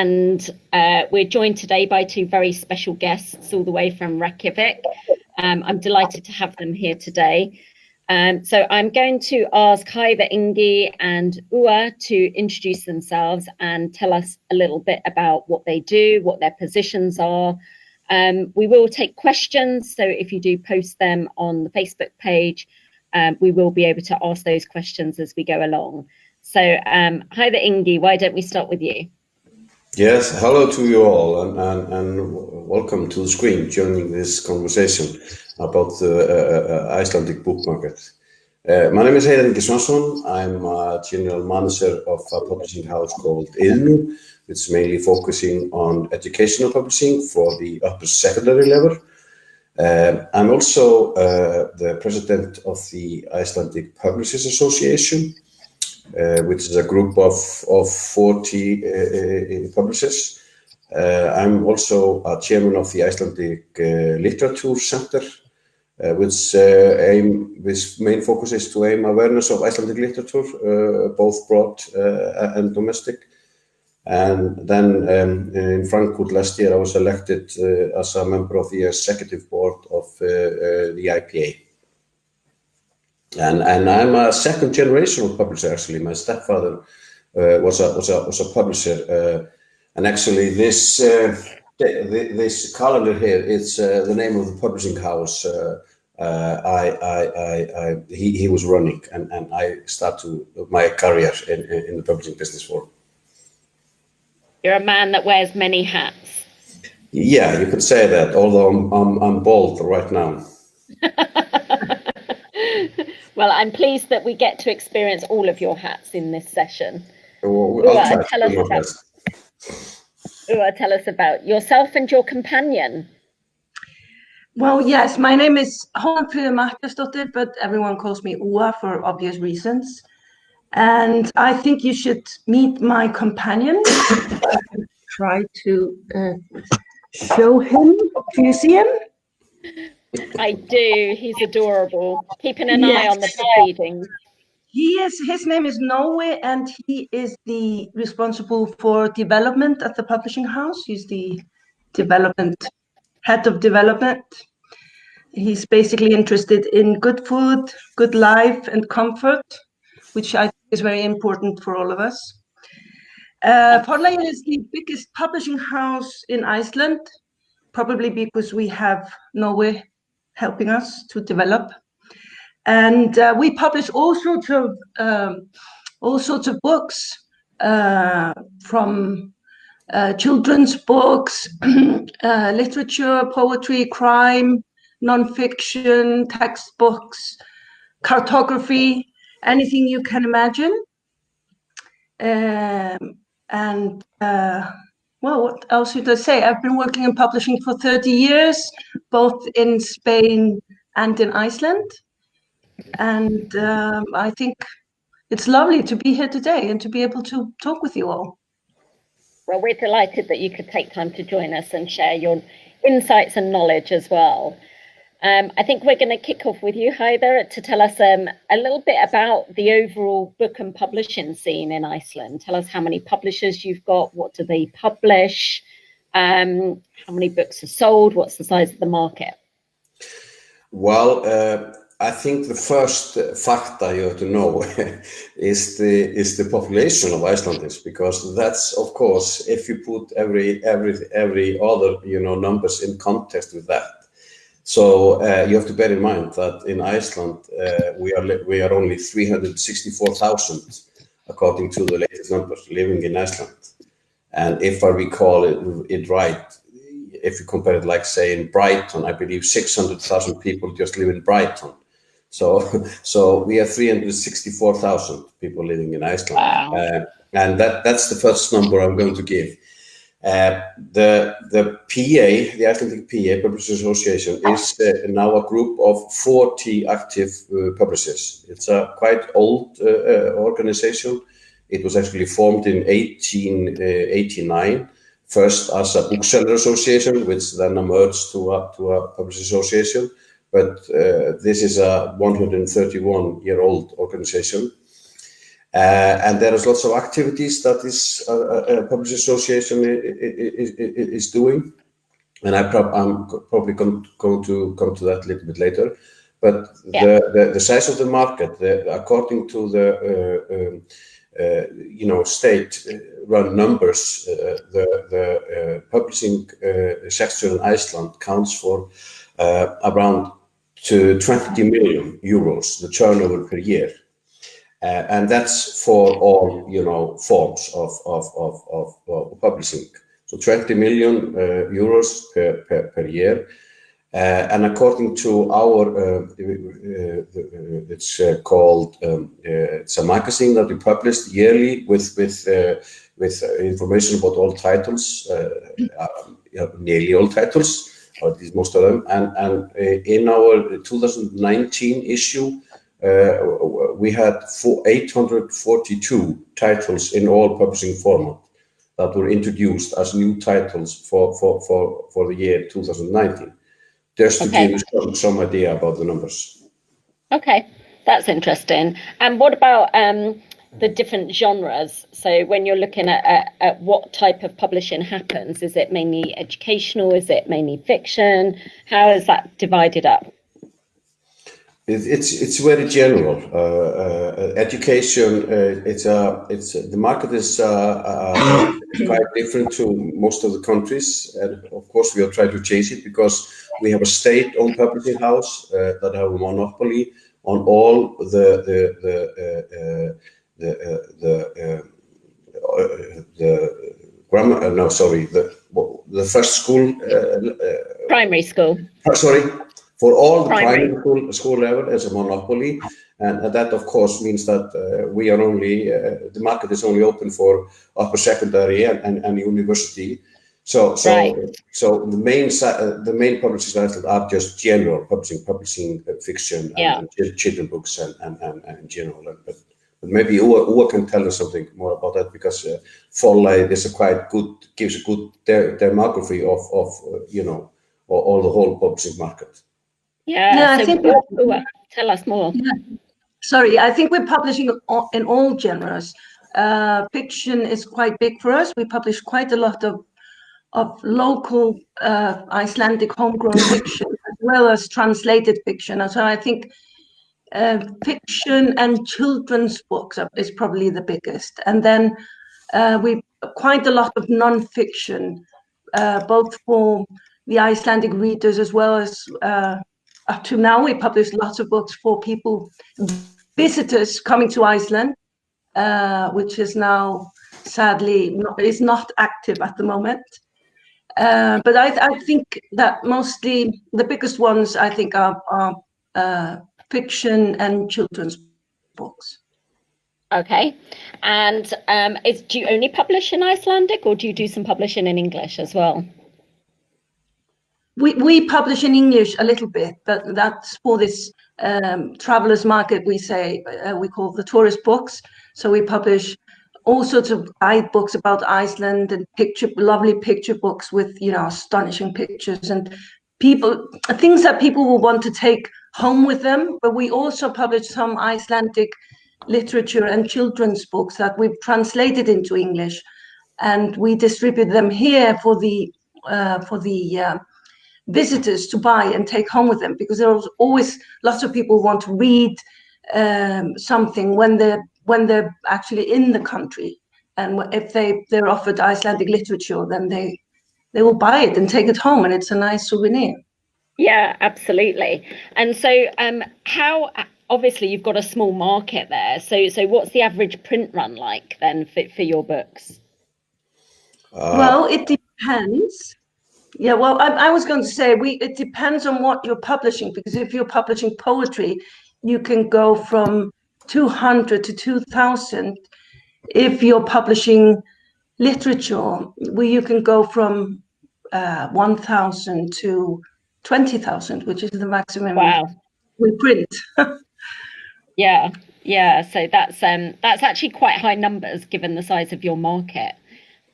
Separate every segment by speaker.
Speaker 1: and we're joined today by two very special guests all the way from Reykjavik. I'm delighted to have them here today. So I'm going to ask Heiða Ingi and Ua to introduce themselves and tell us a little bit about what they do, what their positions are. We will take questions, so if you do post them on the Facebook page, we will be able to ask those questions as we go along. So Heiða Ingi, why don't we start with you?
Speaker 2: Yes, hello to you all, and welcome to the screen joining this conversation about the Icelandic book market. My name is Heiðar Ingi Svansson. I'm a general manager of a publishing house called Iðnú, which is mainly focusing on educational publishing for the upper secondary level. I'm also the president of the Icelandic Publishers Association, which is a group of 40 publishers. I'm also a chairman of the Icelandic Literature Center, which main focus is to aim awareness of Icelandic literature, both broad and domestic. And then in Frankfurt last year, I was elected as a member of the executive board of the IPA. And I'm a second generational publisher, actually. My stepfather was a publisher. And actually this calendar here, it's the name of the publishing house he was running, and I started my career in the publishing business for.
Speaker 1: You're a man that wears many hats.
Speaker 2: Yeah, you could say that, although I'm bald right now.
Speaker 1: Well, I'm pleased that we get to experience all of your hats in this session.
Speaker 2: Ua,
Speaker 1: tell us about yourself and your companion.
Speaker 3: Well, yes, my name is Hólmfríður Matthíasdóttir, but everyone calls me Ua for obvious reasons. And I think you should meet my companion. Try to show him. Do you see him?
Speaker 1: I do. He's adorable. Keeping an eye on the proceedings.
Speaker 3: His name is Noe, and he is the responsible for development at the publishing house. He's the head of development. He's basically interested in good food, good life, and comfort, which I think is very important for all of us. Forlagið is the biggest publishing house in Iceland, probably because we have Noe helping us to develop. And we publish all sorts of books, from children's books, literature, poetry, crime, non-fiction, textbooks, cartography, anything you can imagine. Well, what else should I say? I've been working in publishing for 30 years, both in Spain and in Iceland. And I think it's lovely to be here today and to be able to talk with you all.
Speaker 1: Well, we're delighted that you could take time to join us and share your insights and knowledge as well. I think we're going to kick off with you, Heiða, to tell us a little bit about the overall book and publishing scene in Iceland. Tell us how many publishers you've got, what do they publish, how many books are sold, what's the size of the market?
Speaker 2: Well, I think the first factor you have to know is the population of Icelanders, because that's, of course, if you put every other numbers in context with that. So you have to bear in mind that in Iceland we are only 364,000 according to the latest numbers living in Iceland. And if I recall it right, if you compare it, like say in Brighton, I believe 600,000 people just live in Brighton. So we have 364,000 people living in Iceland.
Speaker 1: Wow.
Speaker 2: And that's the first number I'm going to give. The PA, the Icelandic PA Publishers Association, is now a group of 40 active publishers. It's a quite old organization. It was actually formed in 1889, first as a bookseller association, which then emerged to a publishers association. But this is a 131-year-old organization. And there is lots of activities that this Publishers Association is doing. And I'm probably going to come to that a little bit later. But the size of the market, according to the state-run numbers, the publishing sector in Iceland counts for around to 20 million euros, the turnover per year. And that's for all, forms of publishing. So 20 million euros per year. And according to our, it's called, it's a magazine that we published yearly with information about all titles, nearly all titles, or at least most of them. And in our 2019 issue, we had 842 titles in all publishing format that were introduced as new titles for the year 2019. Just to give you some idea about the numbers.
Speaker 1: Okay, that's interesting. And what about the different genres? So when you're looking at what type of publishing happens, is it mainly educational? Is it mainly fiction? How is that divided up?
Speaker 2: It's very general. Education. The market is quite different to most of the countries, and of course we are trying to change it because we have a state-owned publishing house that have a monopoly on all the grammar. No, sorry, the first school.
Speaker 1: Primary school.
Speaker 2: Sorry. For all the primary school level as a monopoly, and that of course means that we are only the market is only open for upper secondary and university. So the main publishers in Iceland are just general publishing fiction and children books and general. But maybe Uwa can tell us something more about that, because Forlag is gives a good demography of all the whole publishing market.
Speaker 1: Yeah, I think tell us more.
Speaker 3: Yeah. Sorry, I think we're publishing in all genres. Fiction is quite big for us. We publish quite a lot of local Icelandic homegrown fiction, as well as translated fiction. And so I think fiction and children's books is probably the biggest. And then we quite a lot of non-fiction, both for the Icelandic readers as well as up to now, we publish lots of books for visitors coming to Iceland, which is now sadly is not active at the moment. But I think that mostly the biggest ones I think are fiction and children's books.
Speaker 1: Okay, and do you only publish in Icelandic, or do you do some publishing in English as well?
Speaker 3: We publish in English a little bit, but that's for this travelers market. We call the tourist books. So we publish all sorts of guide books about Iceland and lovely picture books with astonishing pictures and things that people will want to take home with them. But we also publish some Icelandic literature and children's books that we've translated into English, and we distribute them here for the visitors to buy and take home with them, because there's always lots of people who want to read something when they're actually in the country, and if they're offered Icelandic literature, then they will buy it and take it home, and it's a nice souvenir.
Speaker 1: Yeah, absolutely. And so how obviously you've got a small market there, so what's the average print run like then for your books?
Speaker 3: Well, it depends. Yeah, well, I was going to say it depends on what you're publishing, because if you're publishing poetry, you can go from 200 to 2,000. If you're publishing literature, you can go from 1,000 to 20,000, which is the maximum we print.
Speaker 1: Yeah. So that's actually quite high numbers given the size of your market.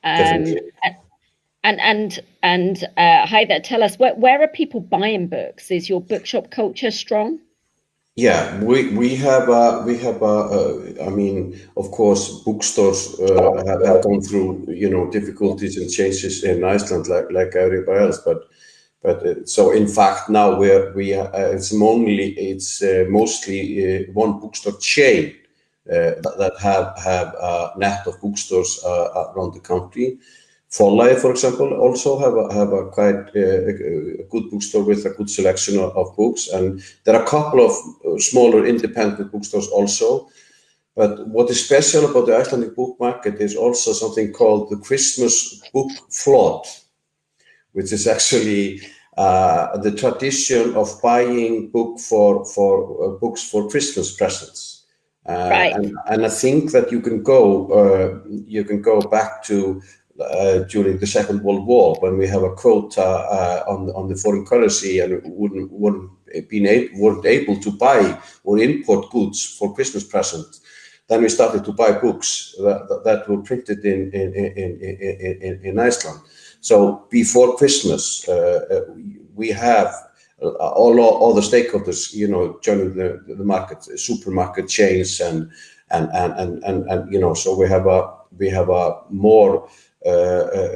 Speaker 1: And Heather, tell us where are people buying books? Is your bookshop culture strong?
Speaker 2: Yeah, we have I mean, of course, bookstores have gone through, you know, difficulties and changes in Iceland like everybody else. But so in fact now it's mostly one bookstore chain that have a net of bookstores around the country. Forlagið, for example, also have a quite a good bookstore with a good selection of books, and there are a couple of smaller independent bookstores also. But what is special about the Icelandic book market is also something called the Christmas book flood, which is actually the tradition of buying books for Christmas presents.
Speaker 1: Right.
Speaker 2: And I think that you can go back to during the Second World War, when we have a quota on the foreign currency, and weren't able to buy or import goods for Christmas presents. Then we started to buy books that were printed in Iceland. So before Christmas, we have all the stakeholders, you know, joining the market, supermarket chains, and you know, so we have a more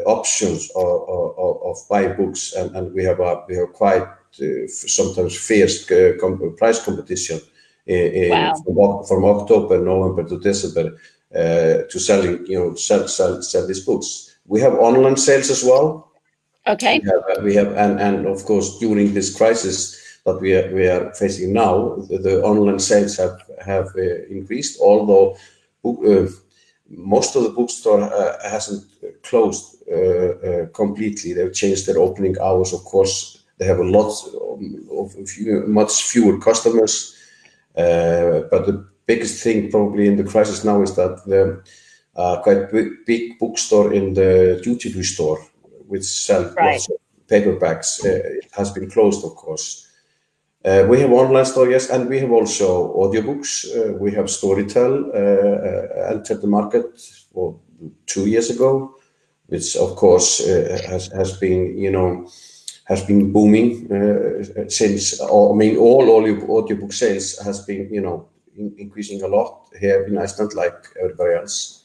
Speaker 2: options of buying books, and we have quite sometimes fierce price competition from October, November to December to selling, you know, sell these books. We have online sales as well.
Speaker 1: Okay.
Speaker 2: We have and of course during this crisis that we are facing now, the online sales have increased, although most of the bookstore hasn't closed completely. They've changed their opening hours. Of course, they have much fewer customers. But the biggest thing probably in the crisis now is that the quite big bookstore in the duty-free store, which sells lots of paperbacks, it has been closed, of course. We have online store, yes, and we have also audiobooks. We have Storytel entered the market 2 years ago, which of course has been, you know, has been booming since. I mean, all audiobook sales has been, you know, increasing a lot here in Iceland, like everybody else.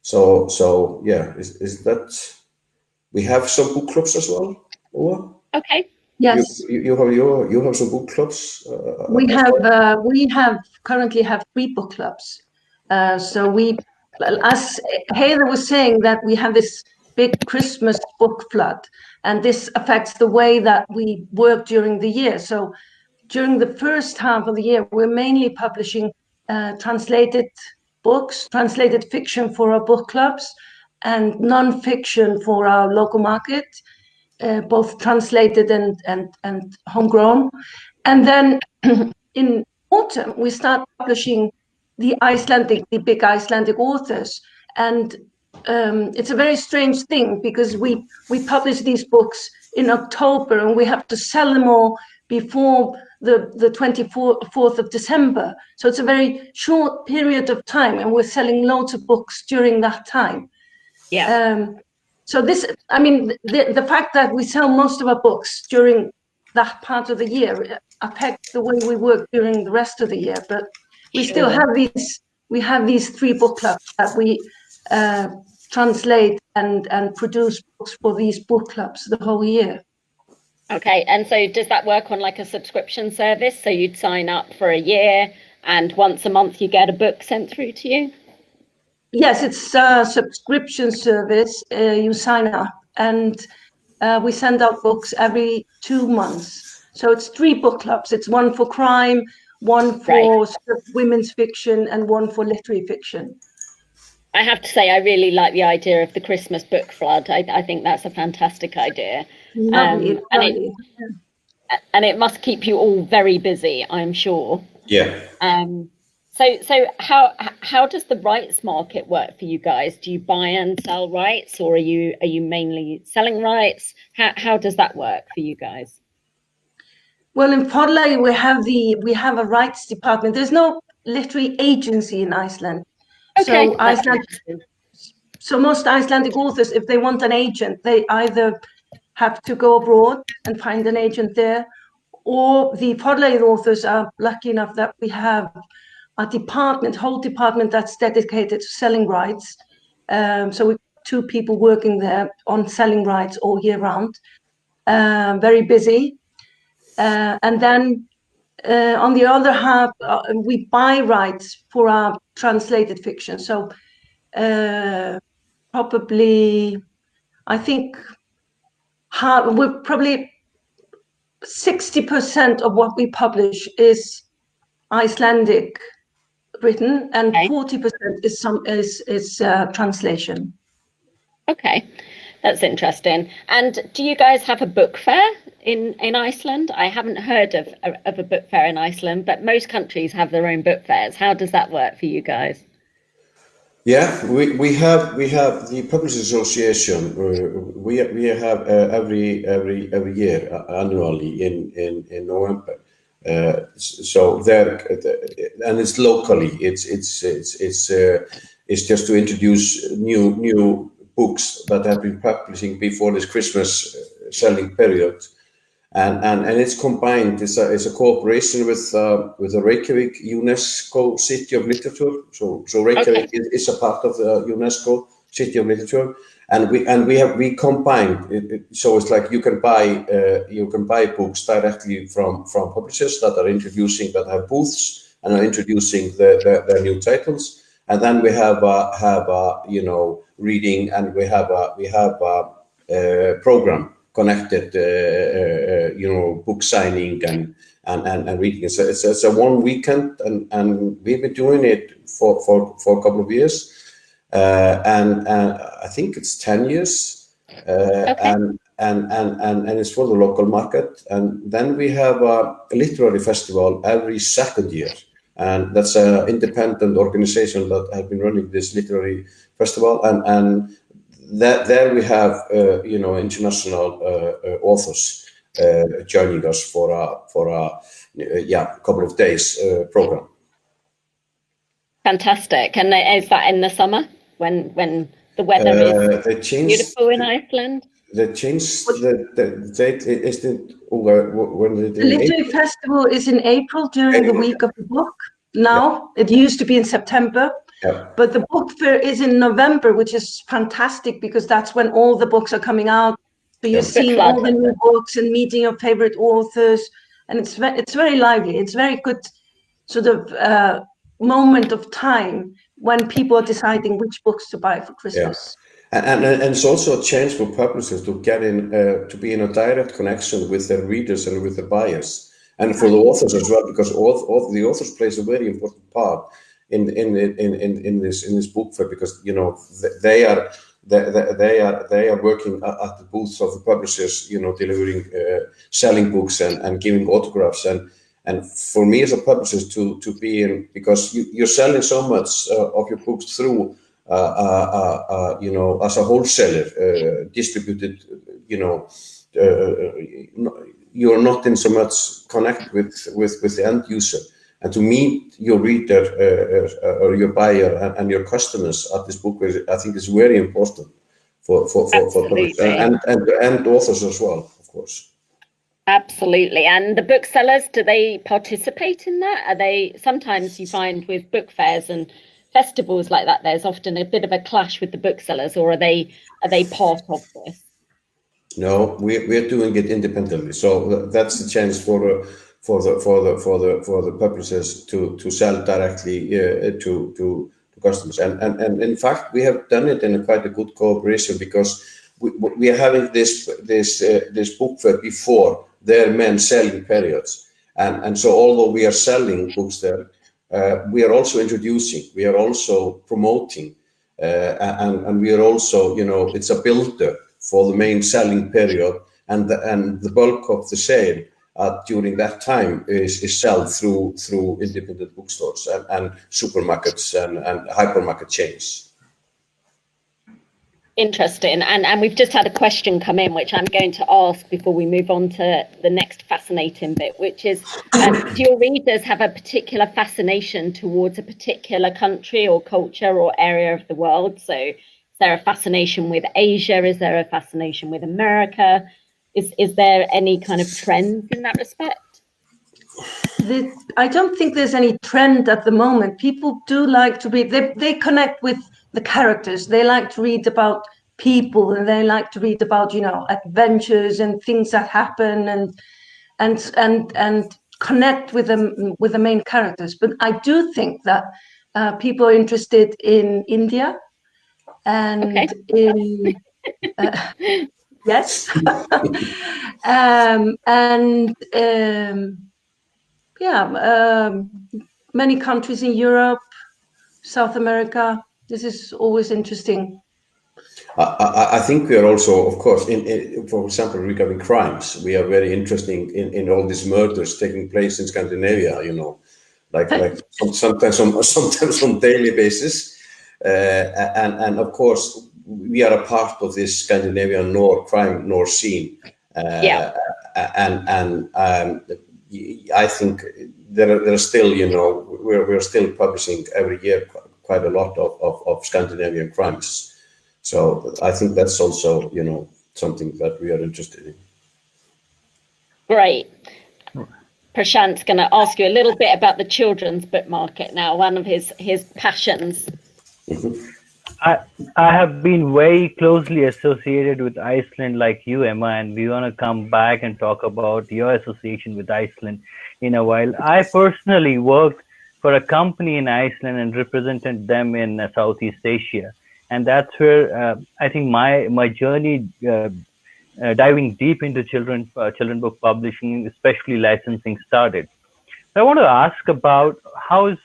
Speaker 2: So yeah, is that we have some book clubs as well? Ola?
Speaker 1: Okay.
Speaker 3: Yes.
Speaker 2: You have some book clubs.
Speaker 3: We currently have 3 book clubs. So we, as Heather was saying, that we have this big Christmas book flood, and this affects the way that we work during the year. So during the first half of the year, we're mainly publishing translated books, translated fiction for our book clubs, and non-fiction for our local market, both translated and homegrown. And then in autumn, we start publishing the big Icelandic authors. And it's a very strange thing, because we publish these books in October, and we have to sell them all before the 24th of December. So it's a very short period of time, and we're selling loads of books during that time.
Speaker 1: Yeah.
Speaker 3: So this, I mean, the fact that we sell most of our books during that part of the year affects the way we work during the rest of the year. But we still have these 3 book clubs that we translate and produce books for these book clubs the whole year.
Speaker 1: Okay, and so does that work on like a subscription service? So you'd sign up for a year, and once a month you get a book sent through to you?
Speaker 3: Yes, it's a subscription service. You sign up, and we send out books every 2 months. So it's 3 book clubs. It's one for crime, one for women's fiction, and one for literary fiction.
Speaker 1: I have to say, I really like the idea of the Christmas book flood. I think that's a fantastic idea.
Speaker 3: Lovely,
Speaker 1: and it must keep you all very busy, I'm sure.
Speaker 2: Yeah.
Speaker 1: So how does the rights market work for you guys? Do you buy and sell rights, or are you mainly selling rights? How does that work for you guys?
Speaker 3: Well, in Forlagið we have a rights department. There's no literary agency in Iceland.
Speaker 1: Okay.
Speaker 3: So most Icelandic authors, if they want an agent, they either have to go abroad and find an agent there, or the forlagið authors are lucky enough that we have a whole department that's dedicated to selling rights. So we have 2 people working there on selling rights all year round, very busy. And then on the other half, we buy rights for our translated fiction. So probably, I think we're probably 60% of what we publish is Icelandic written, and 40% is translation.
Speaker 1: Okay, that's interesting. And do you guys have a book fair in Iceland? I haven't heard of a book fair in Iceland, but most countries have their own book fairs. How does that work for you guys?
Speaker 2: Yeah, we have the Publishers Association. We have every year annually in November. So there, and it's locally. It's just to introduce new books that have been publishing before this Christmas selling period. And it's combined. It's a cooperation with the Reykjavik UNESCO City of Literature. So Reykjavik is a part of the UNESCO City of Literature, and we combined it. So it's like you can buy books directly from publishers that have booths and are introducing their new titles, and then we have reading, and we have a program connected, book signing and reading. It's a one weekend, and we've been doing it for a couple of years, and I think it's 10 years, and it's for the local market. And then we have a literary festival every second year, and that's an independent organization that has been running this literary festival, and there we have international authors joining us for a couple of days program.
Speaker 1: Fantastic. And is that in the summer when the weather is beautiful in Iceland?
Speaker 2: They changed the date. Is it when
Speaker 3: the literary festival is in April during the week of the book. Now it used to be in September.
Speaker 2: Yeah.
Speaker 3: But the book fair is in November, which is fantastic because that's when all the books are coming out. So you're seeing all the new books and meeting your favorite authors, and it's very lively. It's very good sort of moment of time when people are deciding which books to buy for Christmas.
Speaker 2: Yeah. And it's also a chance for publishers to get in to be in a direct connection with their readers and with their buyers, and for the authors as well, because all the authors plays a very important part in this book fair, because they are working at the booths of the publishers, delivering selling books and giving autographs, and for me as a publisher to be in, because you're selling so much of your books through as a wholesaler, distributed, you're not in so much connect with the end user. And to meet your reader or your buyer and your customers at this book, I think is very important for publishers and authors as well, of course.
Speaker 1: Absolutely. And the booksellers, do they participate in that? Are they, sometimes you find with book fairs and festivals like that, there's often a bit of a clash with the booksellers, or are they part of this?
Speaker 2: No, we're doing it independently. So that's the chance for the publishers to sell directly to customers. And in fact, we have done it in quite a good cooperation, because we are having this book fair before their main selling periods. And so although we are selling books there, we are also introducing, we are also promoting, and we are also, it's a builder for the main selling period, and the bulk of the sale during that time is sold through independent bookstores and supermarkets and hypermarket chains.
Speaker 1: Interesting. And we've just had a question come in, which I'm going to ask before we move on to the next fascinating bit, which is, do your readers have a particular fascination towards a particular country or culture or area of the world? So is there a fascination with Asia? Is there a fascination with America? Is there any kind of trends in that respect?
Speaker 3: I don't think there's any trend at the moment. People do like to read. They connect with the characters. They like to read about people, and they like to read about, you know, adventures and things that happen, and connect with the main characters. But I do think that people are interested in India and in yes, and yeah, many countries in Europe, South America. This is always interesting.
Speaker 2: I think we are also, of course, for example, regarding crimes, we are very interested in all these murders taking place in Scandinavia. You know, like sometimes on daily basis, and of course we are a part of this Scandinavian crime scene. And I think there are still, you know, we're still publishing every year quite a lot of Scandinavian crimes. So I think that's also, you know, something that we are interested in.
Speaker 1: Great. Prashant's going to ask you a little bit about the children's book market now, one of his passions.
Speaker 2: Mm-hmm.
Speaker 4: I have been very closely associated with Iceland like you, Emma, and we want to come back and talk about your association with Iceland in a while. I personally worked for a company in Iceland and represented them in Southeast Asia. And that's where I think my journey diving deep into children book publishing, especially licensing, started. I want to ask about how is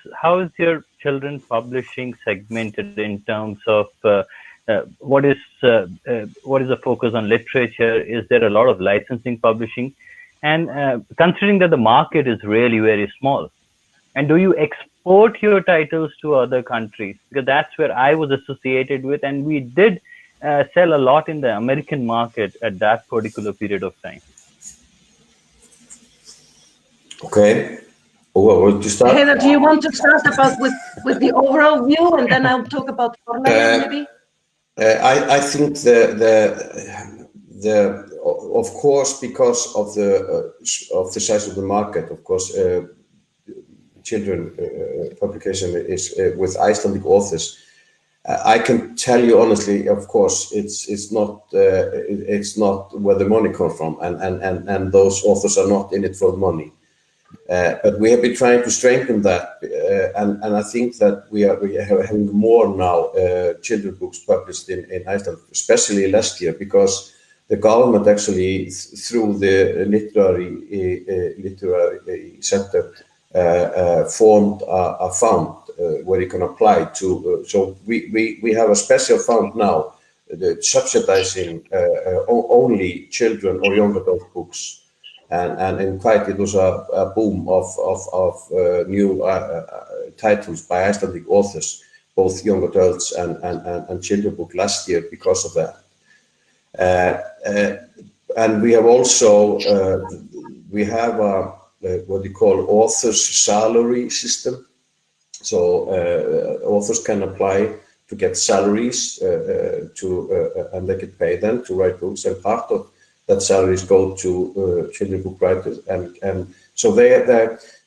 Speaker 4: your children publishing segmented in terms of what is the focus on literature? Is there a lot of licensing publishing? And considering that the market is really very small, and do you export your titles to other countries? Because that's where I was associated with, and we did sell a lot in the American market at that particular period of time.
Speaker 2: Okay. Well, would you start?
Speaker 3: Heather, do you want to start with the overall view, and then I'll talk about Forlaget maybe?
Speaker 2: I think the of course, because of the size of the market, of course, children publication is with Icelandic authors. I can tell you honestly, of course, it's not where the money comes from, and those authors are not in it for money. But we have been trying to strengthen that, and I think that we are having more now children books published in Iceland, especially last year, because the government actually through the literary center formed a fund where you can apply to. So we have a special fund now, subsidizing only children or young adult books. And in fact, it was a boom of new titles by Icelandic authors, both young adults and children book last year because of that. And we have also we have what we call authors salary system. So authors can apply to get salaries and they can pay them to write books, and part of that salaries go to children book writers, and so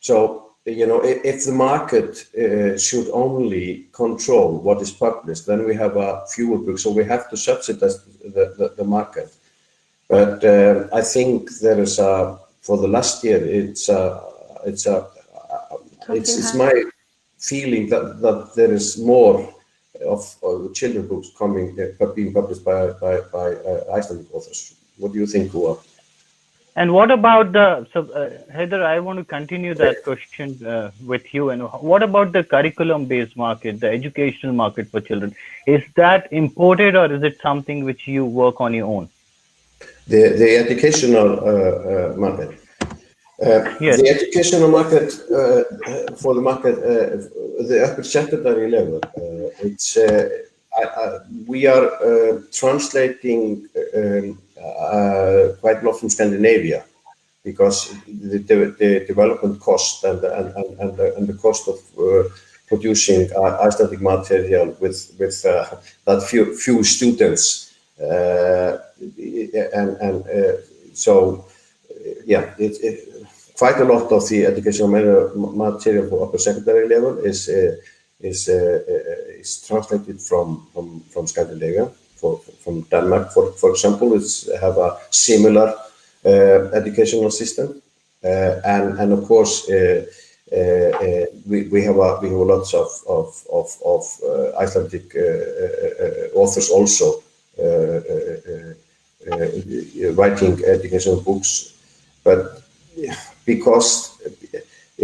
Speaker 2: so you know, if the market should only control what is published, then we have fewer books, so we have to subsidize the market. But I think there is for the last year, it's my feeling that there is more of children books being published by Icelandic authors. What do you think, Hua?
Speaker 4: And what about Heather, I want to continue that question with you. And what about the curriculum-based market, the educational market for children? Is that imported, or is it something which you work on your own?
Speaker 2: The educational market. Yes. The educational market for the market, the upper secondary level. It's we are translating quite a lot from Scandinavia, because the development cost and the cost of producing Icelandic material with that few students, so yeah, quite a lot of the educational material for upper secondary level is translated from Scandinavia, from Denmark, for example, which have a similar educational system, and of course we have lots of Icelandic authors also writing educational books, but because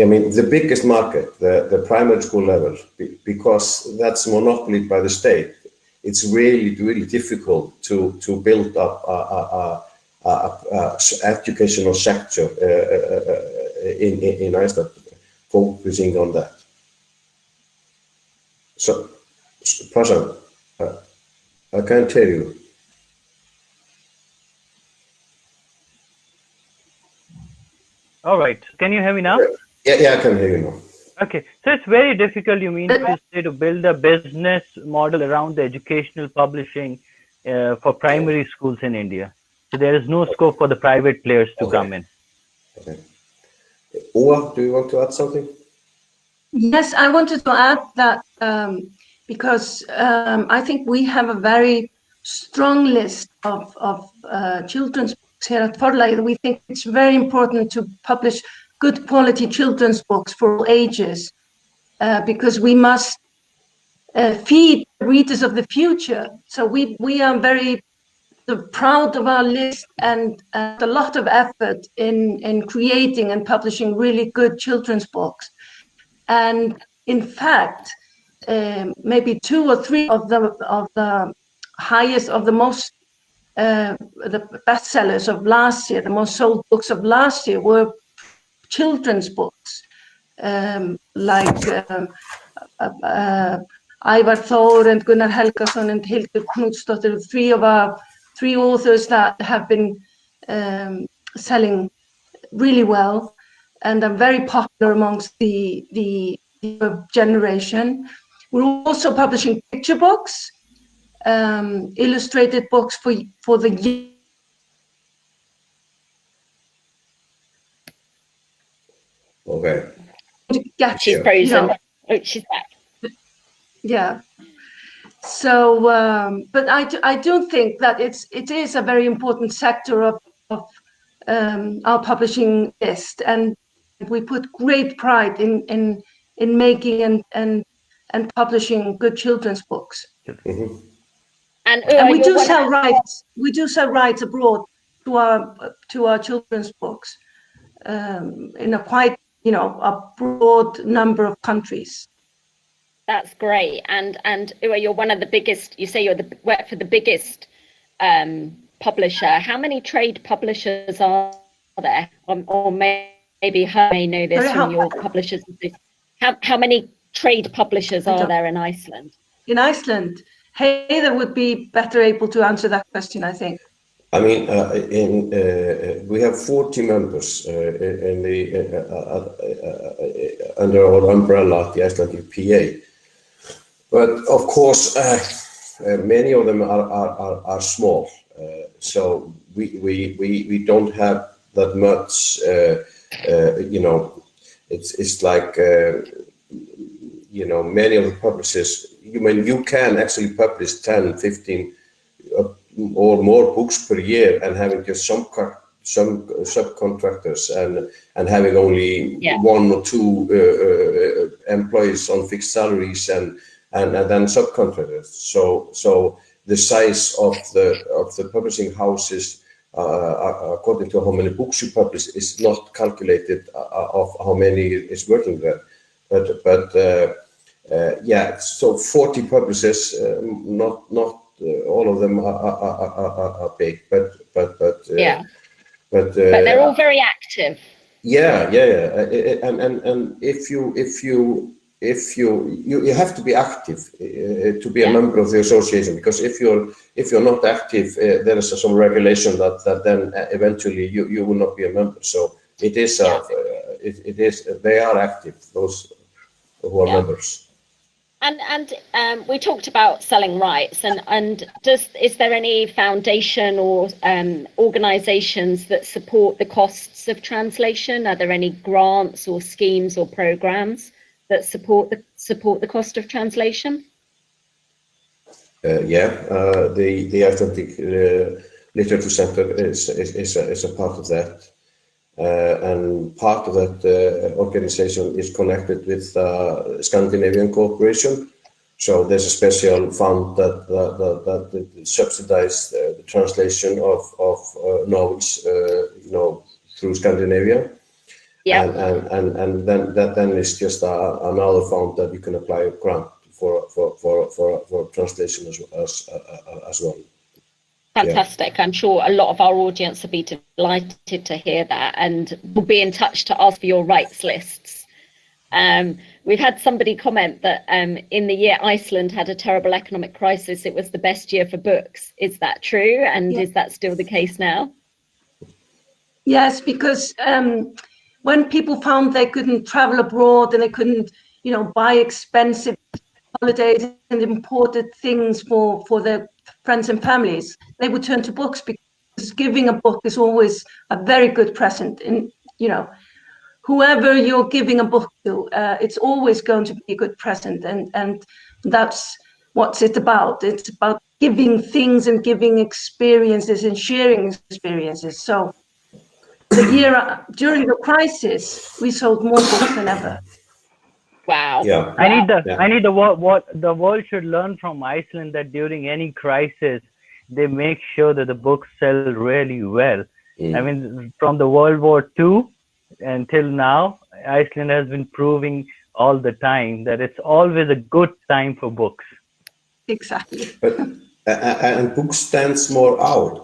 Speaker 2: I mean the biggest market, the primary school level, because that's monopolied by the state, it's really difficult to build up a educational sector in Iceland focusing on that. So, Prasan, I can't tell you.
Speaker 4: All right. Can you hear me now?
Speaker 2: Yeah, I can hear you now.
Speaker 4: Okay. So it's very difficult, you mean to say, to build a business model around the educational publishing for primary schools in India. So there is no scope for the private players to come in.
Speaker 2: Okay. Oa, do you want to add something?
Speaker 3: Yes, I wanted to add that because I think we have a very strong list of children's books here at Forlagið. We think it's very important to publish good quality children's books for all ages because we must feed readers of the future. So we are very proud of our list and a lot of effort in creating and publishing really good children's books. And in fact, maybe 2 or 3 of the highest, of the most, the bestsellers of last year, the most sold books of last year were children's books, like Ivar Thor and Gunnar Helgason and Hildur Knutsdóttir, 3 authors that have been selling really well and are very popular amongst the generation. We're also publishing picture books, illustrated books for the young.
Speaker 2: Okay.
Speaker 1: She's frozen. Oh, she's back.
Speaker 3: Yeah. So, but I do think that it is a very important sector of our publishing list, and we put great pride in making and publishing good children's books.
Speaker 2: Mm-hmm.
Speaker 3: And we do sell rights. We do sell rights abroad to our children's books in a quite a broad number of countries.
Speaker 1: That's great. And Uwe, you're one of the biggest. You say you're work for the biggest publisher. How many trade publishers are there? Or maybe her may know this from your publishers. How many trade publishers are there in Iceland?
Speaker 3: In Iceland, Heather would be better able to answer that question, I think.
Speaker 2: I mean, we have 40 members in under our umbrella, the Icelandic PA. But of course, many of them are small, so we don't have that much. It's like many of the publishers. You can actually publish 10, 15 or more books per year, and having just some subcontractors and having only 1 or 2 employees on fixed salaries and then subcontractors. So the size of the publishing houses, according to how many books you publish, is not calculated of how many is working there. But so 40 publishers, not all of them are big, but
Speaker 1: they're all very active.
Speaker 2: Yeah, and if you have to be active to be a member of the association, because if you're not active, there is some regulation that then eventually you will not be a member. So it is they are active, those who are members.
Speaker 1: And we talked about selling rights, and is there any foundation or organisations that support the costs of translation? Are there any grants or schemes or programs that support the cost of translation?
Speaker 2: The Icelandic Literature Center is a part of that. And part of that organization is connected with Scandinavian Cooperation. So there's a special fund that subsidizes the translation of novels, through Scandinavia.
Speaker 1: Yeah.
Speaker 2: And then it's just another fund that you can apply a grant for translation as well.
Speaker 1: Fantastic. Yeah. I'm sure a lot of our audience will be delighted to hear that, and we'll be in touch to ask for your rights lists. We've had somebody comment that in the year Iceland had a terrible economic crisis, it was the best year for books. Is that true? And is that still the case now?
Speaker 3: Yes, because when people found they couldn't travel abroad and they couldn't, buy expensive holidays and imported things for their friends and families, they would turn to books, because giving a book is always a very good present. And whoever you're giving a book to, it's always going to be a good present, and that's what's it about. It's about giving things and giving experiences and sharing experiences. So the year during the crisis, we sold more books than ever.
Speaker 1: Wow.
Speaker 2: Yeah.
Speaker 4: I need what the world should learn from Iceland, that during any crisis, they make sure that the books sell really well. I mean, from the World War II until now, Iceland has been proving all the time that it's always a good time for books.
Speaker 3: Exactly.
Speaker 2: And books stands more out.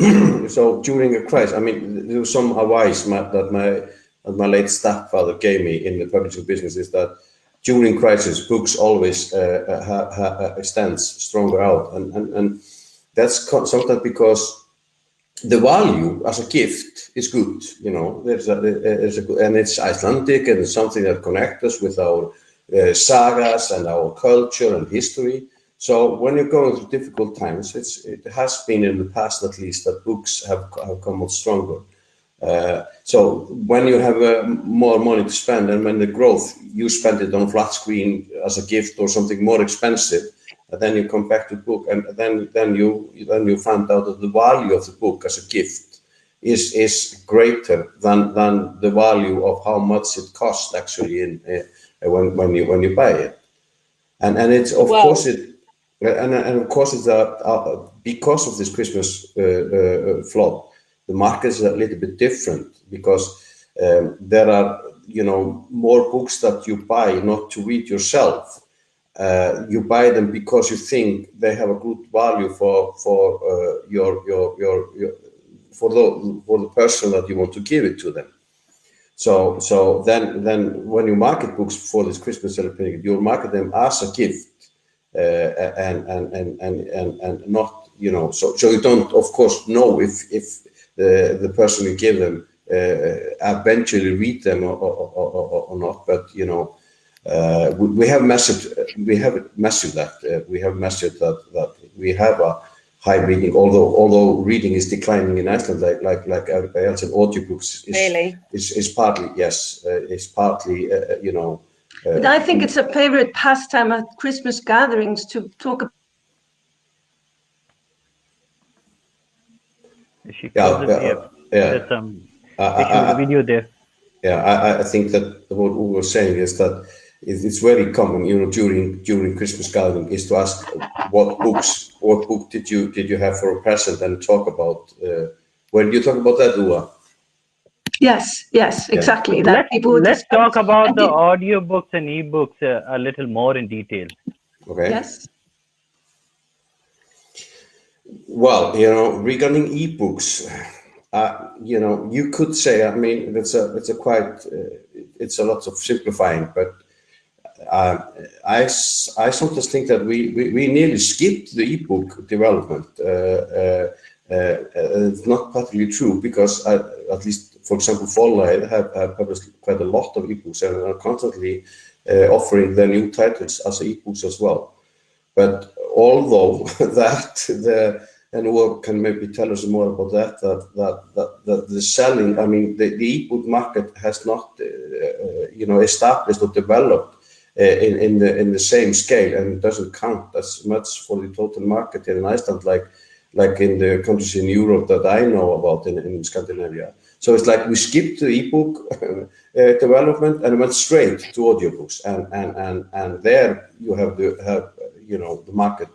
Speaker 2: So during a crisis, I mean, there was some advice that my late stepfather gave me in the publishing business, is that during crisis, books always stands stronger out, and that's sometimes because the value as a gift is good. And it's Icelandic, and it's something that connects us with our sagas and our culture and history. So when you're going through difficult times, it has been in the past at least that books have come out stronger. So when you have more money to spend, and when the growth, you spend it on flat screen as a gift or something more expensive, and then you come back to book, and then you find out that the value of the book as a gift is greater than the value of how much it costs actually when you buy it, and it's of course it. And of course, it's because of this Christmas flood, the market is a little bit different, because there are more books that you buy not to read yourself. You buy them because you think they have a good value for the person that you want to give it to them. So then when you market books for this Christmas celebration, you market them as a gift. And not, so you don't, of course, know if the person you give them eventually read them or not. But we have measured that. We have measured that we have a high reading, although reading is declining in Iceland, like everybody else, and audiobooks is partly, yes, it's partly
Speaker 3: But I think it's a favorite pastime at Christmas gatherings to talk about.
Speaker 4: There's some video there.
Speaker 2: Yeah, I think that what we were saying is that it's very common, during Christmas gathering, is to ask what book did you have for a present, and talk about. When you talk about that, Ua?
Speaker 3: Yes, exactly.
Speaker 2: Yeah.
Speaker 4: Let's talk about the audiobooks and ebooks a little more in detail.
Speaker 2: Okay.
Speaker 3: Yes.
Speaker 2: Well, regarding ebooks, you could say, I mean, it's a lot of simplifying, but I sometimes think that we nearly skipped the ebook development. It's not particularly true, because at least, for example, Forlag have published quite a lot of ebooks and are constantly offering their new titles as ebooks as well. But although and Uwe can maybe tell us more about that the selling, I mean, the ebook market has not, established or developed in the same scale, and it doesn't count as much for the total market here in Iceland, like in the countries in Europe that I know about in Scandinavia. So it's like we skipped the ebook development and went straight to audiobooks, and there you have the market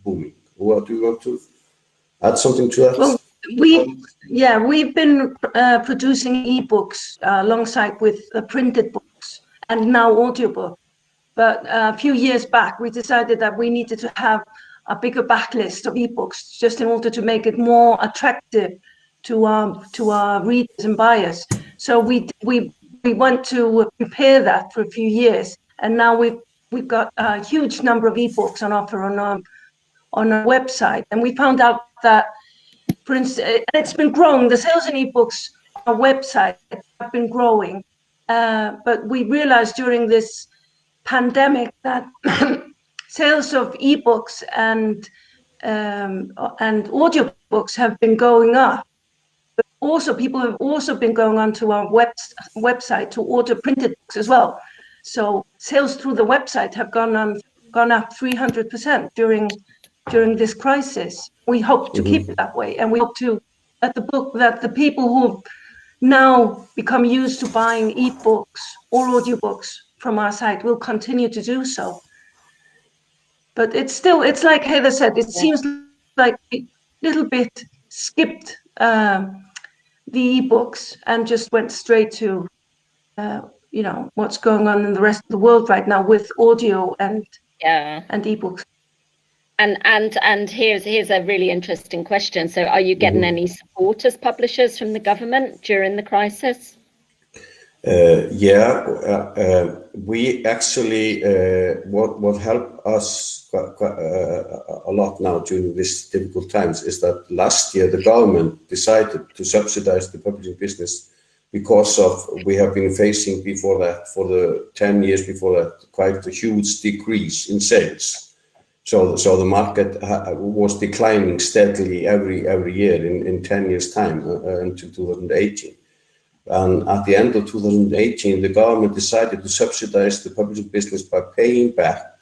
Speaker 2: booming. What do you want to add something to that?
Speaker 3: Well, we've been producing ebooks alongside with printed books and now audiobook. But a few years back, we decided that we needed to have a bigger backlist of ebooks just in order to make it more attractive to our readers and buyers. So we want to prepare that for a few years, and now we've got a huge number of ebooks on offer on our website, and we found out that, for instance, it's been growing. The sales in ebooks on our website have been growing, but we realized during this pandemic that sales of ebooks and audiobooks have been going up. But also, people have also been going onto our website to order printed books as well. So sales through the website have gone up 300% during this crisis. We hope to keep it that way, and we hope that the people who now become used to buying ebooks or audiobooks from our site will continue to do so. But it's like Heather said, it seems like a little bit skipped the ebooks and just went straight to what's going on in the rest of the world right now with audio and ebooks.
Speaker 1: And here's a really interesting question. So are you getting any support as publishers from the government during the crisis?
Speaker 2: We actually, what helped us a lot now during these difficult times is that last year the government decided to subsidize the publishing business because we have been facing before that, for the 10 years before that, quite a huge decrease in sales. So the market was declining steadily every year in 10 years time until 2018. And at the end of 2018, the government decided to subsidize the publishing business by paying back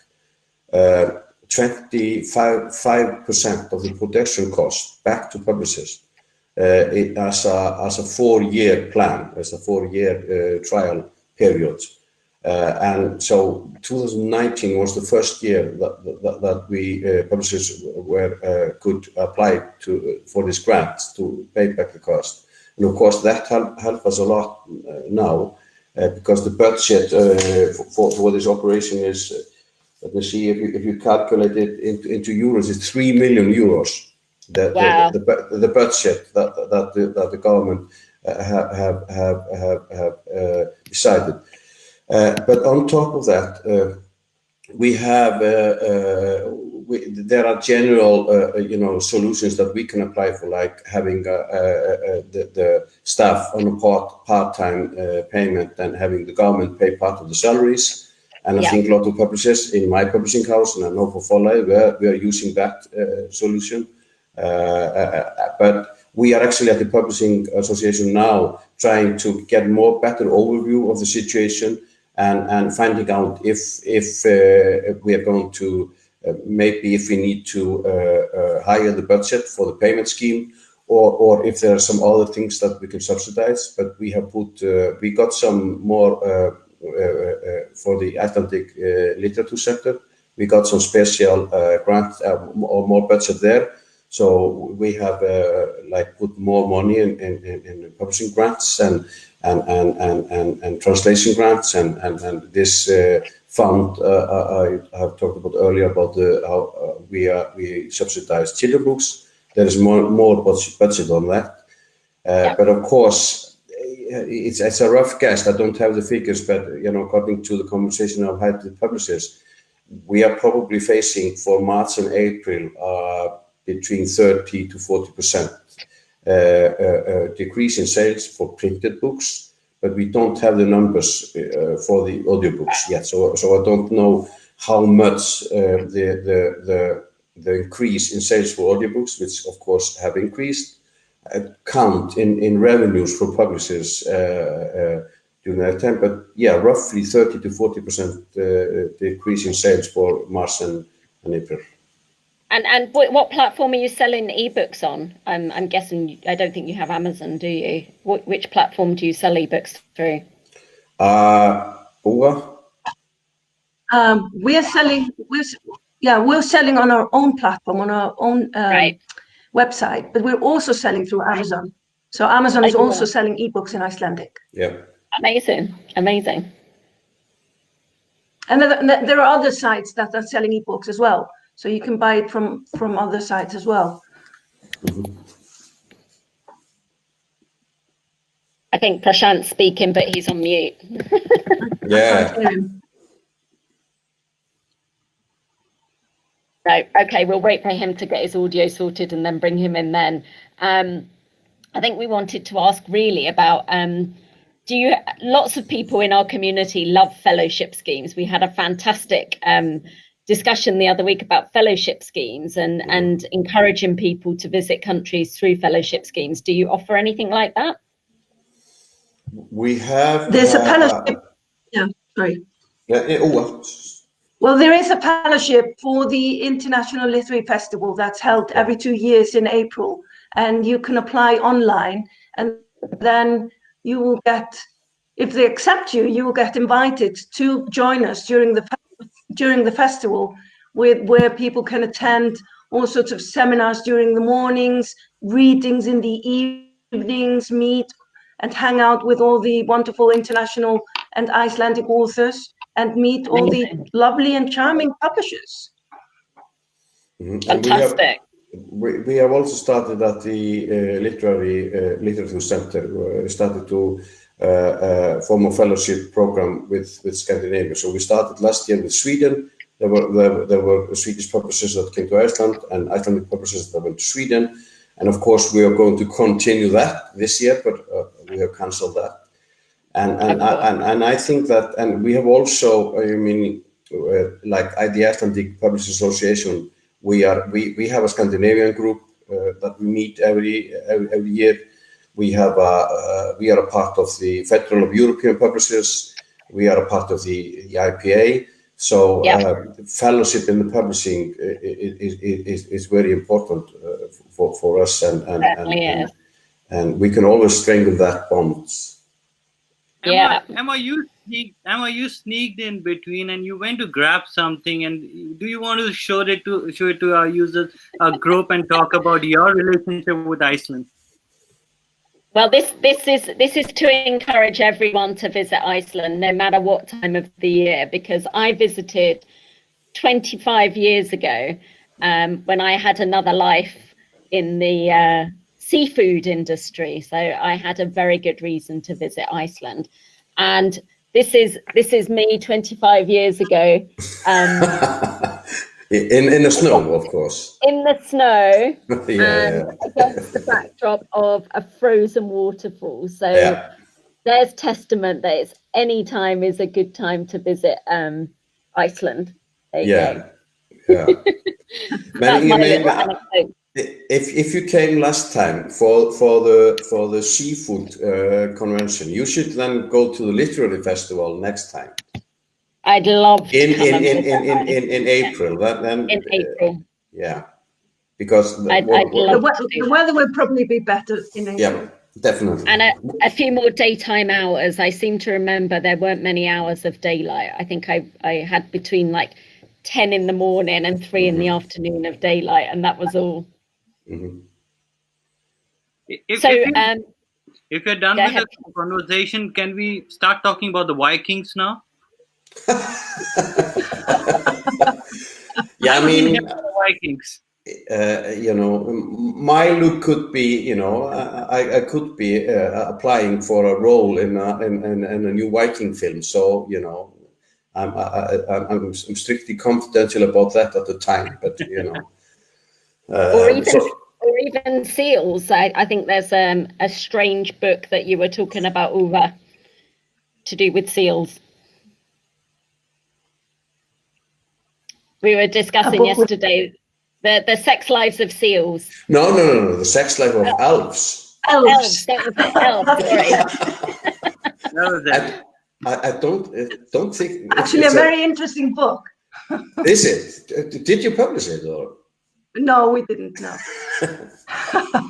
Speaker 2: 25% of the production cost back to publishers as a 4-year plan, as a 4-year trial period. And so 2019 was the first year that we publishers could apply for this grant to pay back the cost. And of course, that helped us a lot now because the budget for this operation is, let me see, if you calculate it into euros, it's 3 million euros. The budget that the government have decided. But on top of that, we have there are general solutions that we can apply for, like having the staff on a part-time payment and having the government pay part of the salaries. And I think a lot of publishers in my publishing house, and I know for Forlag, we are using that solution. But we are actually at the Publishing Association now trying to get better overview of the situation and finding out if we are going to maybe if we need to higher the budget for the payment scheme, or if there are some other things that we can subsidize. But we have we got some more for the Icelandic literature sector. We got some special grants or more budget there. So we have put more money in publishing grants and translation grants and this fund I have talked about earlier about how we subsidize children books. There is more budget on that, but of course it's a rough guess. I don't have the figures, but according to the conversation I've had with publishers, we are probably facing for March and April between 30 to 40% decrease in sales for printed books, but we don't have the numbers for the audiobooks yet. So I don't know how much the increase in sales for audiobooks, which of course have increased, count in revenues for publishers during that time. But yeah, roughly 30 to 40% decrease in sales for March and April.
Speaker 1: And what platform are you selling ebooks on? I'm guessing, I don't think you have Amazon, do you? Which platform do you sell ebooks through?
Speaker 2: Uva?
Speaker 3: We're selling on our own platform, on our own website, but we're also selling through Amazon. So Amazon is also selling ebooks in Icelandic.
Speaker 2: Yeah.
Speaker 1: Amazing.
Speaker 3: And there are other sites that are selling ebooks as well. So you can buy it from other sites as well.
Speaker 2: Mm-hmm.
Speaker 1: I think Prashant's speaking, but he's on mute.
Speaker 2: Yeah.
Speaker 1: No, okay, we'll wait for him to get his audio sorted and then bring him in then. I think we wanted to ask really about, lots of people in our community love fellowship schemes. We had a fantastic discussion the other week about fellowship schemes and encouraging people to visit countries through fellowship schemes. Do you offer anything like that?
Speaker 2: We have.
Speaker 3: There's a fellowship. Yeah, sorry. Well, there is a fellowship for the International Literary Festival that's held every 2 years in April, and you can apply online, and then you will get, if they accept you, you will get invited to join us during the festival, where people can attend all sorts of seminars during the mornings, readings in the evenings, meet and hang out with all the wonderful international and Icelandic authors, and meet all the lovely and charming publishers.
Speaker 1: Fantastic.
Speaker 2: We have also started at the Literature Center. We started to form a fellowship program with Scandinavia. So we started last year with Sweden. There were Swedish publishers that came to Iceland and Icelandic publishers that went to Sweden. And of course, we are going to continue that this year, but we have cancelled that. And I think that, and we have also, like the Icelandic Publishers Association, we have a Scandinavian group that we meet every year. We are a part of the Federal of European Publishers. We are a part of the IPA. So fellowship in the publishing is very important for us, and we can always strengthen that bond.
Speaker 5: Emma, you sneaked in between, and you went to grab something. And do you want to show it to our users, our group, and talk about your relationship with Iceland?
Speaker 1: Well, this is to encourage everyone to visit Iceland, no matter what time of the year, because I visited 25 years ago when I had another life in the seafood industry. So I had a very good reason to visit Iceland. And this is me 25 years ago.
Speaker 2: In the snow, of course.
Speaker 1: In the snow, against the backdrop of a frozen waterfall. So there's testament that any time is a good time to visit Iceland. There you go.
Speaker 2: That's my little anecdote. If you came last time for the seafood convention, you should then go to the literary festival next time.
Speaker 1: I'd love to
Speaker 2: in April.
Speaker 1: In April.
Speaker 2: Yeah, because
Speaker 3: the weather would probably be better in April.
Speaker 2: Yeah, definitely.
Speaker 1: And a few more daytime hours. I seem to remember there weren't many hours of daylight. I think I had between like 10 in the morning and 3 in the afternoon of daylight, and that was all.
Speaker 5: If you're done with the conversation, can we start talking about the Vikings now?
Speaker 2: Yeah, I mean,
Speaker 5: Vikings.
Speaker 2: My look could be, I could be applying for a role in a new Viking film. So, I'm strictly confidential about that at the time. But
Speaker 1: or even seals. I think there's a strange book that you were talking about, Uva. to do with seals. We were discussing yesterday the sex lives of seals.
Speaker 2: No. The sex life of elves.
Speaker 1: Elves. That was it. Elves. Sorry.
Speaker 5: That was it.
Speaker 2: I don't think.
Speaker 3: Actually, a very interesting book.
Speaker 2: Is it? Did you publish it or?
Speaker 3: No, we didn't. No.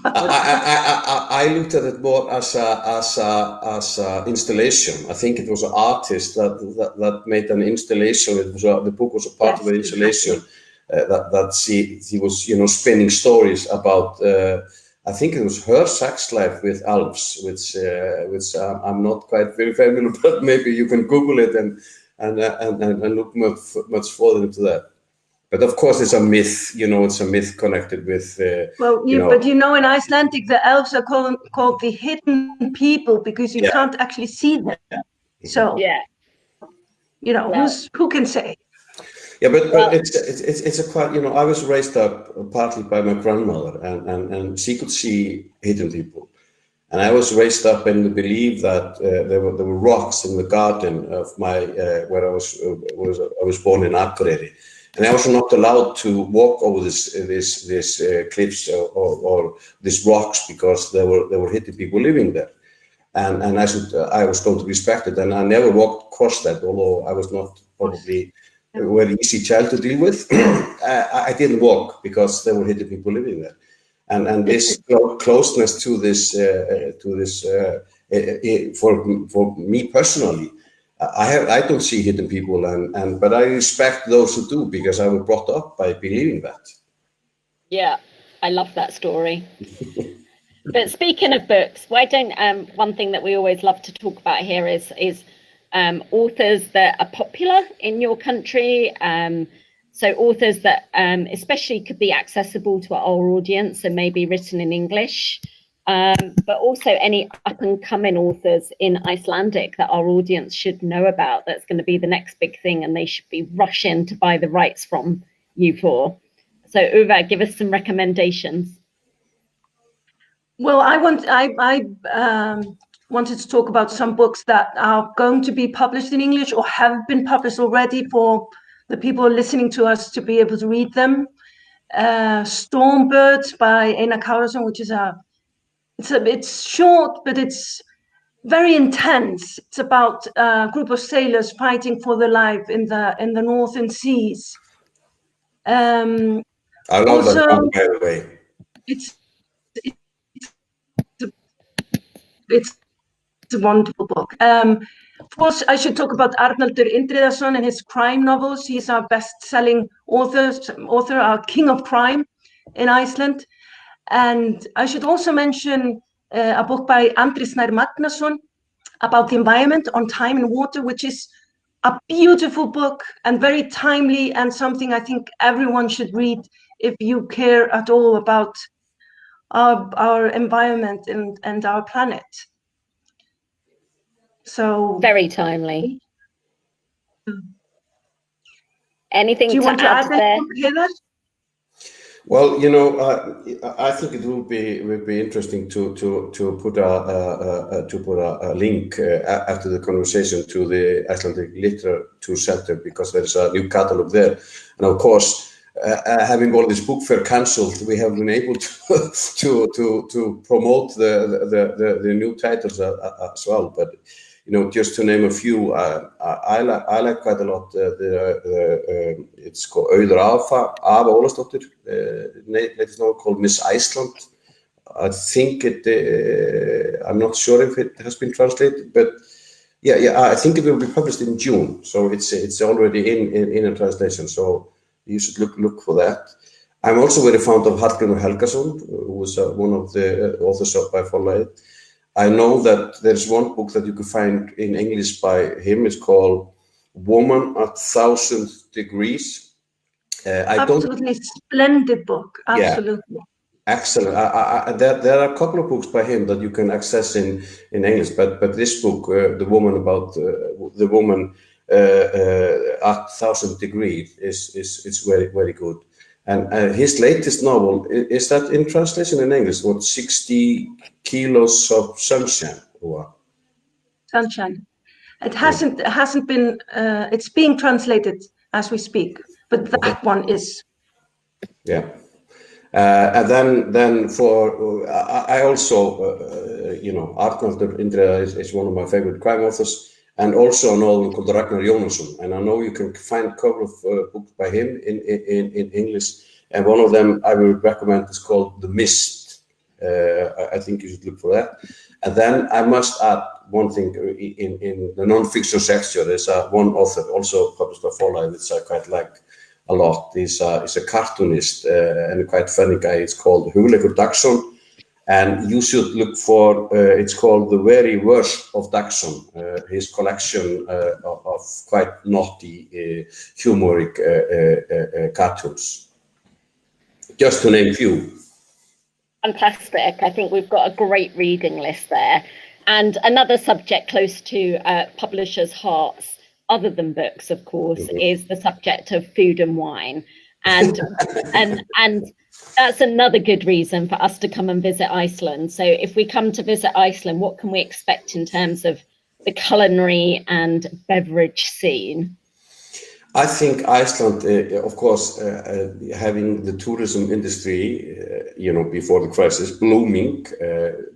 Speaker 2: I looked at it more as a installation. I think it was an artist that made an installation. It was the book was a part of the installation. Exactly. He was spinning stories about. I think it was her sex life with elves, which I'm not quite very familiar, but maybe you can Google it and look much further into that. But of course, it's a myth. It's a myth connected with.
Speaker 3: But in Icelandic, the elves are called the hidden people because you can't actually see them. So who can say?
Speaker 2: Yeah, but it's a quite. I was raised up partly by my grandmother, and she could see hidden people, and I was raised up in the belief that there were rocks in the garden of my where I was born in Akureyri. And I was not allowed to walk over this cliffs or these rocks because there were hidden people living there, and I was going to be respected, and I never walked across that. Although I was not probably a very easy child to deal with, I didn't walk because there were hidden people living there, and this closeness to this for me personally. I don't see hidden people, but I respect those who do because I was brought up by believing that. Yeah,
Speaker 1: I love that story. But speaking of books, why don't one thing that we always love to talk about here is authors that are popular in your country. So authors that especially could be accessible to our audience and maybe written in English. But also any up-and-coming authors in Icelandic that our audience should know about. That's going to be the next big thing, and they should be rushing to buy the rights from you for. So, Uva, give us some recommendations.
Speaker 3: Well, I wanted to talk about some books that are going to be published in English or have been published already for the people listening to us to be able to read them. Stormbirds by Einar Kárason, which is it's short, but it's very intense. It's about a group of sailors fighting for their life in the northern seas.
Speaker 2: I love that one, by the way.
Speaker 3: It's a wonderful book. Of course, I should talk about Arnaldur Indriðason and his crime novels. He's our best-selling author, our king of crime in Iceland. And I should also mention a book by Andri Snær Magnason about the environment, On Time and Water, which is a beautiful book and very timely and something I think everyone should read if you care at all about our environment and our planet. So
Speaker 1: very timely. Anything
Speaker 3: do you want to add
Speaker 1: there?
Speaker 2: Well, I think it would be interesting to put a link after the conversation to the Icelandic Literature Center because there is a new catalog there, and of course, having all this book fair cancelled, we have been able to promote the new titles as well. But just to name a few, I like quite a lot. It's called Auður Ava Ólafsdóttir, latest novel called Miss Iceland. I think I'm not sure if it has been translated, but yeah, I think it will be published in June. So it's already in a translation. So you should look for that. I'm also very fond of Hallgrímur Helgason, who was one of the authors by Forlagið. I know that there's one book that you can find in English by him. It's called Woman at 1,000 Degrees.
Speaker 3: Absolutely splendid book. Absolutely.
Speaker 2: Yeah, excellent. There are a couple of books by him that you can access in English, but this book, the woman at 1,000 Degrees, is very, very good. And his latest novel, is that in translation in English? What, 60 Kilos of Sunshine?
Speaker 3: Sunshine. It hasn't been. It's being translated as we speak, but that one is.
Speaker 2: Yeah. And then for I also you know, Arnaldur Indriða is one of my favorite crime authors, and also another one called Ragnar Jónasson, and I know you can find a couple of books by him in English, and one of them I would recommend is called The Mist. I think you should look for that. And then I must add one thing in the non-fiction section. There's one author also published by Forlag, which I quite like a lot. He's a cartoonist and a quite funny guy. It's called Hugleikur Dagsson, and you should look for. It's called The Very Worst of Dagsson. His collection of quite naughty, humoric cartoons. Just to name a few.
Speaker 1: Fantastic. I think we've got a great reading list there. And another subject close to publishers' hearts, other than books, of course, is the subject of food and wine. And and that's another good reason for us to come and visit Iceland. So if we come to visit Iceland, what can we expect in terms of the culinary and beverage scene?
Speaker 2: I think Iceland, of course, having the tourism industry, you know, before the crisis blooming,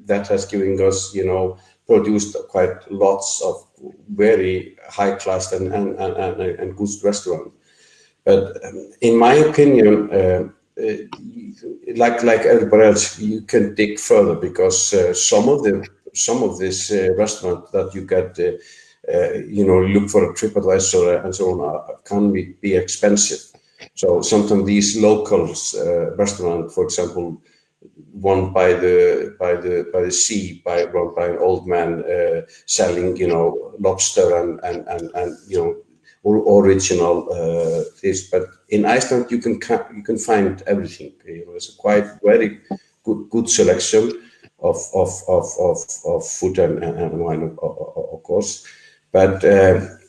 Speaker 2: that has given us, you know, produced quite lots of very high class and good restaurants. But in my opinion, like everybody else, you can dig further, because some of this restaurant that you get. You know, look for a TripAdvisor and so on, can be expensive. So sometimes these locals restaurant, for example, one by the sea, run by an old man selling, you know, lobster and you know, original fish. But in Iceland, you can find everything. You know, it's a quite very good selection of food and wine, of course. But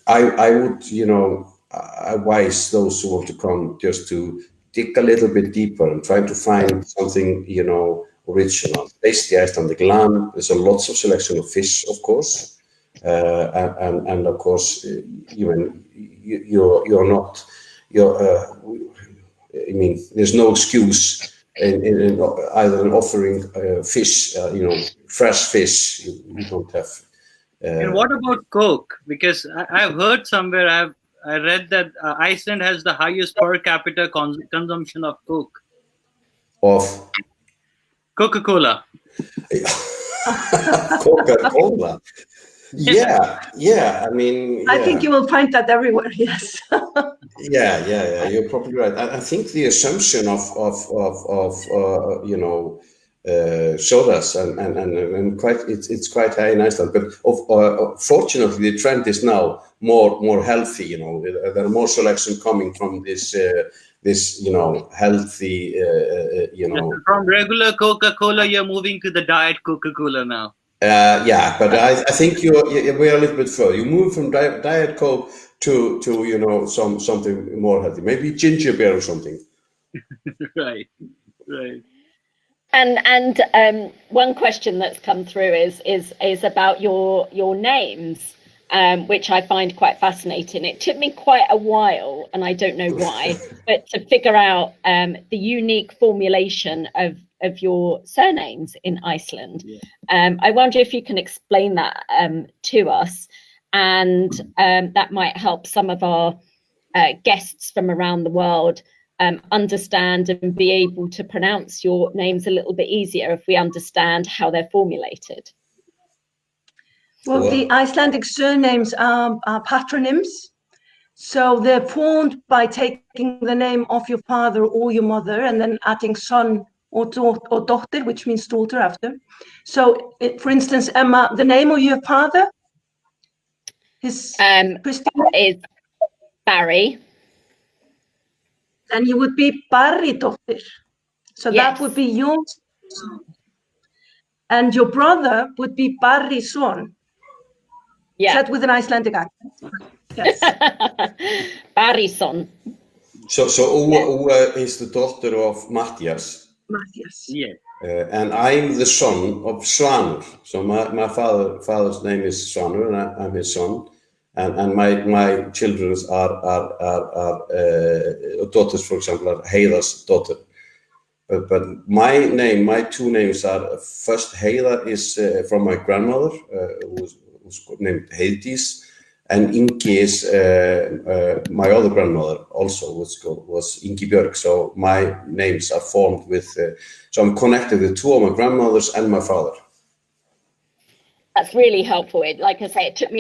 Speaker 2: I would, you know, advise those who want to come just to dig a little bit deeper and try to find something, you know, original. Taste the Icelandic lamb. There's a lots of selection of fish, of course, and of course, even you're I mean, there's no excuse in either in offering fish, you know, fresh fish. You don't have.
Speaker 5: And what about Coke? Because I've heard somewhere, I read that Iceland has the highest per capita consumption of Coke.
Speaker 2: Of
Speaker 5: Coca-Cola.
Speaker 2: Coca-Cola. Yeah. I mean, yeah.
Speaker 3: I think you will find that everywhere. Yes.
Speaker 2: Yeah. You're probably right. I think the assumption of you know, sodas and quite it's quite high in Iceland, but fortunately the trend is now more healthy. You know, there are more selection coming from this you know, healthy you know,
Speaker 5: from regular Coca-Cola you're moving to the diet Coca-Cola now.
Speaker 2: Yeah, but I think we're a little bit further. You move from diet Coke to you know, something more healthy, maybe ginger beer or something.
Speaker 5: Right.
Speaker 1: And one question that's come through is about your names, which I find quite fascinating. It took me quite a while, and I don't know why, but to figure out the unique formulation of your surnames in Iceland. Yeah. I wonder if you can explain that to us, and that might help some of our guests from around the world understand and be able to pronounce your names a little bit easier if we understand how they're formulated.
Speaker 3: Well, the Icelandic surnames are patronyms. So they're formed by taking the name of your father or your mother and then adding son or dotter, which means daughter, after. So, for instance, Emma, the name of your father is
Speaker 1: Barry.
Speaker 3: Then you would be Barridóttir. So
Speaker 1: yes.
Speaker 3: That would be your son. And your brother would be Barrison.
Speaker 1: Yeah.
Speaker 3: Said with an Icelandic accent. Yes.
Speaker 1: Barrison.
Speaker 2: So Uwa is the daughter of Matthias.
Speaker 5: Yeah.
Speaker 2: And I'm the son of Svanur. So my father's name is Svanur, and I'm his son. and my children's are daughters, for example, are Heiðar's daughter. But my two names are, first Heiðar is from my grandmother, who's named Heiðdís, and Ingi is my other grandmother also, which was Ingibjörg. So my names are formed with, so I'm connected with two of my grandmothers and my father.
Speaker 1: That's really helpful. Like I say, it took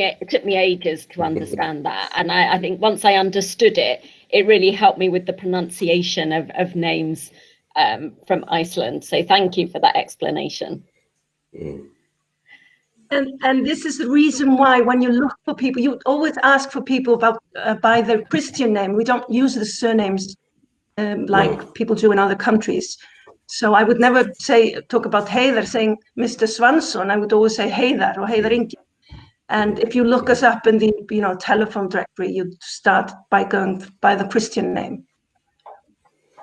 Speaker 1: me ages to understand that, and I think once I understood it, it really helped me with the pronunciation of names from Iceland. So thank you for that explanation.
Speaker 2: Mm.
Speaker 3: And this is the reason why when you look for people, you always ask for people about by their Christian name. We don't use the surnames like people do in other countries. So I would never talk about Heiðar saying Mr. Svansson. I would always say Heiðar or Heiðar Ingi. And if you look us up in the telephone directory, you start by going by the Christian name.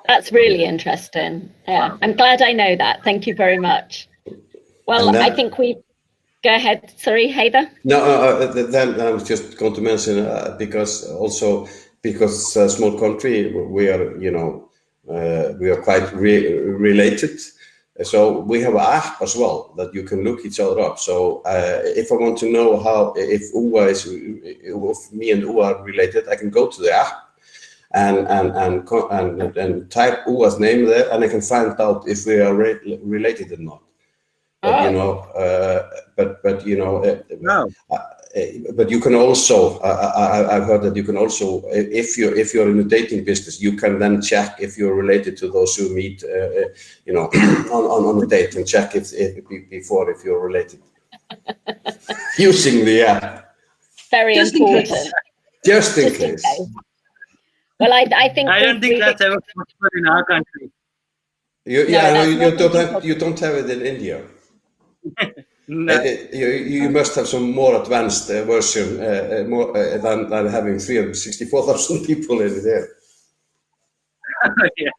Speaker 1: That's really interesting. Yeah, I'm glad I know that. Thank you very much. Well, I think we go ahead. Sorry, Heiðar.
Speaker 2: No, then I was just going to mention because a small country, we are we are quite related. So we have an app as well that you can look each other up. So if I want to know if me and Uwa are related, I can go to the app and type Uwa's name there, and I can find out if we are related or not. But
Speaker 5: No.
Speaker 2: But you can also, I've heard that you can also, if you're in the dating business, you can then check if you're related to those who meet, on a date, and check if you're related using the app.
Speaker 1: Very important.
Speaker 2: Just in case.
Speaker 1: Well, I think
Speaker 5: I don't think that's ever possible in our country.
Speaker 2: You don't have it in India.
Speaker 5: No.
Speaker 2: You must have some more advanced version than having 364,000 people in there.
Speaker 5: Yeah.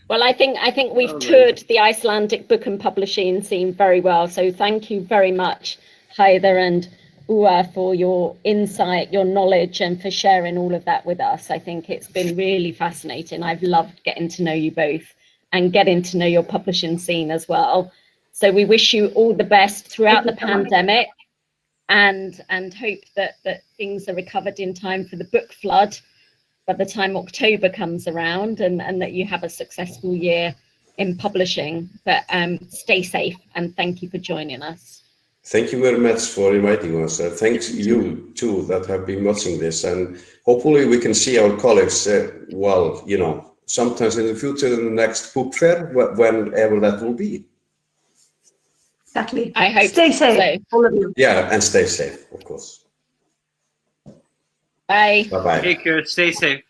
Speaker 1: Well, I think we've toured the Icelandic book and publishing scene very well. So thank you very much, Heiðar and Uwa, for your insight, your knowledge, and for sharing all of that with us. I think it's been really fascinating. I've loved getting to know you both and getting to know your publishing scene as well. So we wish you all the best throughout the pandemic, and hope that things are recovered in time for the book flood by the time October comes around, and that you have a successful year in publishing. But stay safe, and thank you for joining us.
Speaker 2: Thank you very much for inviting us. Thanks you too that have been watching this, and hopefully we can see our colleagues, sometimes in the future in the next book fair, whenever that will be.
Speaker 3: Exactly.
Speaker 1: I hope.
Speaker 3: Stay safe, all of you.
Speaker 2: Yeah, and stay safe, of course.
Speaker 1: Bye.
Speaker 2: Bye-bye.
Speaker 5: Take care. Stay safe.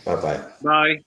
Speaker 2: Bye-bye.
Speaker 5: Bye.